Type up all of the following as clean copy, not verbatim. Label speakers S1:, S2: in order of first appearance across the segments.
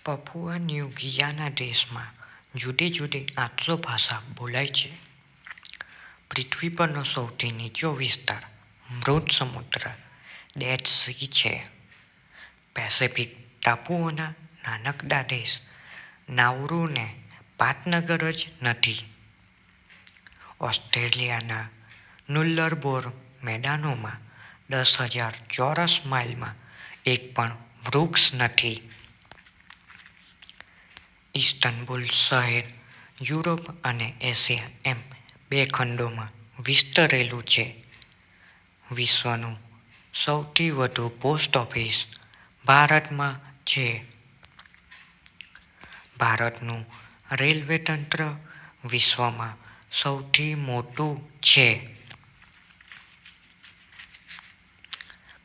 S1: Papua new ગિયાના દેશમાં જુદી જુદી 800 ભાષા બોલાય છે. પૃથ્વી પરનો સૌથી નીચો વિસ્તાર મૃત સમુદ્ર ડેડ સી છે. પેસિફિક ટાપુઓના નાનકડા દેશ નાઉરુને પાટનગર જ નથી. ઓસ્ટ્રેલિયાના નુલ્લરબોર મેદાનોમાં 10,000 ચોરસ માઇલમાં એક પણ વૃક્ષ નથી. ઇસ્તંબુલ શહેર યુરોપ અને એશિયા એમ 2 ખંડોમાં વિસ્તરેલું છે. વિશ્વનું સૌથી વધુ પોસ્ટ ઓફિસ ભારતમાં છે. ભારતનું રેલવે તંત્ર વિશ્વમાં સૌથી મોટું છે.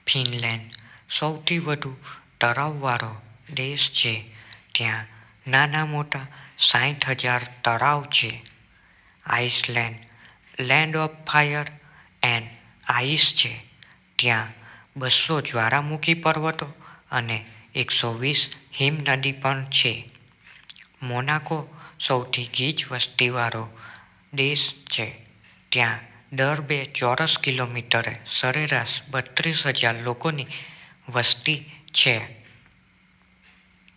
S1: ફિનલેન્ડ સૌથી વધુ તળાવવાળો દેશ છે. ત્યાં નાના મોટા 60,000 તળાવ છે. Iceland land of fire and ice છે. ત્યાં 200 જ્વાળામુખી પર્વતો અને 120 હિમનદી પણ છે. મોનાકો સૌથી ગીચ વસ્તીવાળો દેશ છે. ત્યાં દર 2 ચોરસ કિલોમીટરે સરેરાશ 32,000 લોકોની વસ્તી છે.